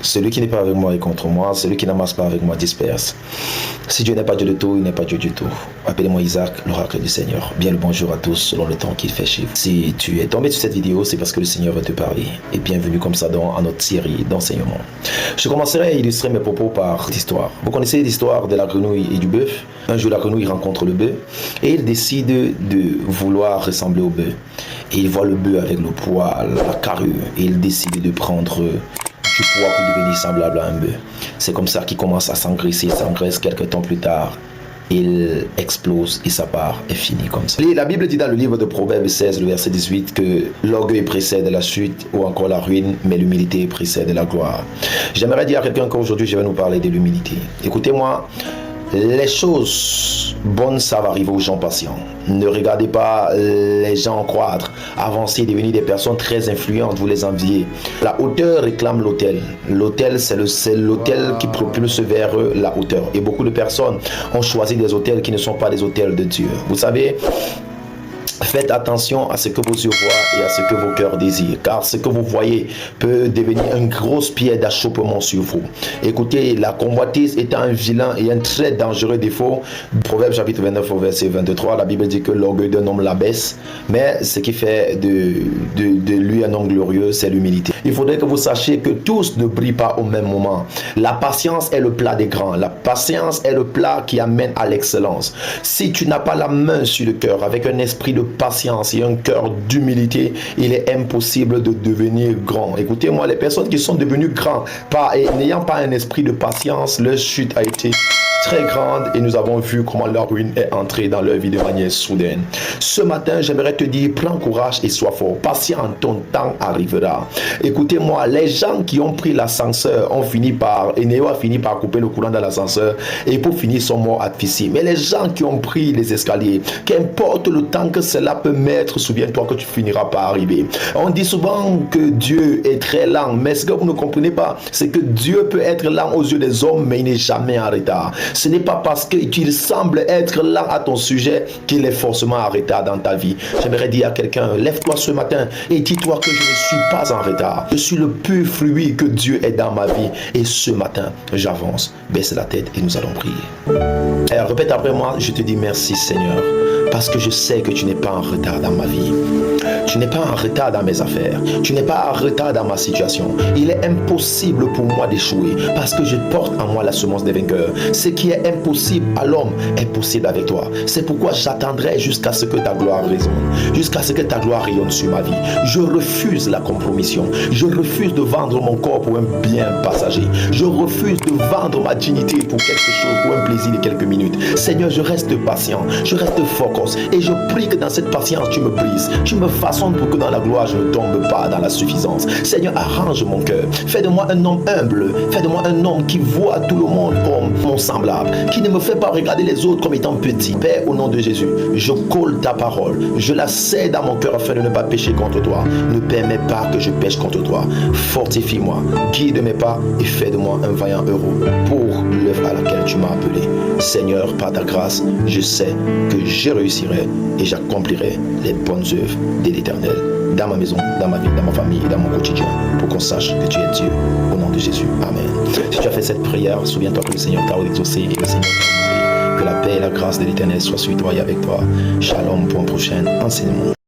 Celui qui n'est pas avec moi est contre moi, celui qui n'amasse pas avec moi disperse. Si Dieu n'est pas Dieu de tout, il n'est pas Dieu du tout. Appelez-moi Isaac, l'oracle du Seigneur. Bien le bonjour à tous selon le temps qu'il fait chez vous. Si tu es tombé sur cette vidéo, c'est parce que le Seigneur veut te parler. Et bienvenue comme ça dans notre série d'enseignement. Je commencerai à illustrer mes propos par l'histoire. Vous connaissez l'histoire de la grenouille et du bœuf? Un jour, la grenouille rencontre le bœuf et il décide de vouloir ressembler au bœuf. Et il voit le bœuf avec le poil, la carrure, et il décide de prendre du poids pour devenir semblable à un bœuf. C'est comme ça qu'il commence à s'engraisser, s'engraisse quelques temps plus tard. Il explose et sa part est finie comme ça. La Bible dit dans le livre de Proverbes 16, le verset 18, que l'orgueil précède la chute ou encore la ruine, mais l'humilité précède la gloire. J'aimerais dire à quelqu'un qu'aujourd'hui je vais nous parler de l'humilité. Écoutez-moi, les choses bonnes, ça va arriver aux gens patients. Ne regardez pas les gens croître, avancer, devenir des personnes très influentes, vous les enviez. La hauteur réclame l'autel. L'autel, c'est l'autel qui propulse vers la hauteur. Et beaucoup de personnes ont choisi des autels qui ne sont pas des autels de Dieu. Vous savez, faites attention à ce que vos yeux voient et à ce que vos cœurs désirent, car ce que vous voyez peut devenir un gros pied d'achoppement sur vous. Écoutez, la convoitise est un vilain et un très dangereux défaut. Proverbe chapitre 29 au verset 23, la Bible dit que l'orgueil d'un homme l'abaisse, mais ce qui fait de lui un homme glorieux, c'est l'humilité. Il faudrait que vous sachiez que tous ne brillent pas au même moment. La patience est le plat des grands. La patience est le plat qui amène à l'excellence. Si tu n'as pas la main sur le cœur avec un esprit de patience et un cœur d'humilité, il est impossible de devenir grand. Écoutez-moi, les personnes qui sont devenues grands n'ayant pas un esprit de patience, leur chute a été très grande et nous avons vu comment leur ruine est entrée dans leur vie de manière soudaine. Ce matin, j'aimerais te dire, prends courage et sois fort. Patient, ton temps arrivera. Écoutez-moi, les gens qui ont pris l'ascenseur ont fini par, Néo a fini par couper le courant dans l'ascenseur et pour finir sont morts asphyxiés. Mais les gens qui ont pris les escaliers, qu'importe le temps que cela peut mettre, souviens-toi que tu finiras par arriver. On dit souvent que Dieu est très lent, mais ce que vous ne comprenez pas, c'est que Dieu peut être lent aux yeux des hommes, mais il n'est jamais en retard. Ce n'est pas parce qu'il semble être lent à ton sujet qu'il est forcément en retard dans ta vie. J'aimerais dire à quelqu'un, lève-toi ce matin et dis-toi que je ne suis pas en retard. Je suis le pur fruit que Dieu est dans ma vie. Et ce matin, j'avance. Baisse la tête et nous allons prier. Et répète après moi, je te dis merci Seigneur, parce que je sais que tu n'es pas en retard dans ma vie. Tu n'es pas en retard dans mes affaires. Tu n'es pas en retard dans ma situation. Il est impossible pour moi d'échouer parce que je porte en moi la semence des vainqueurs. Ce qui est impossible à l'homme est possible avec toi. C'est pourquoi j'attendrai jusqu'à ce que ta gloire résonne, jusqu'à ce que ta gloire rayonne sur ma vie. Je refuse la compromission. Je refuse de vendre mon corps pour un bien passager. Je refuse de vendre ma dignité pour quelque chose, pour un plaisir de quelques minutes. Seigneur, je reste patient. Je reste focus. Et je prie que dans cette patience, tu me brises. Tu me façonnes pour que dans la gloire, je ne tombe pas dans la suffisance. Seigneur, arrange mon cœur. Fais de moi un homme humble. Fais de moi un homme qui voit tout le monde comme mon semblable. Qui ne me fait pas regarder les autres comme étant petit. Père, au nom de Jésus, je colle ta parole. Je la sais dans mon cœur afin de ne pas pécher contre toi. Ne permets pas que je pêche contre toi. Fortifie-moi. Guide mes pas et fais de moi un vaillant héros pour l'œuvre à laquelle tu m'as appelé. Seigneur, par ta grâce, je sais que je réussirai et j'accomplirai les bonnes œuvres de l'Éternel dans ma maison, dans ma vie, dans ma famille et dans mon quotidien pour qu'on sache que tu es Dieu. Au nom de Jésus. Amen. Si tu as fait cette prière, souviens-toi que le Seigneur t'a exaucé et le Seigneur t'a honoré. Que la paix et la grâce de l'Éternel soient sur toi et avec toi. Shalom pour un prochain enseignement.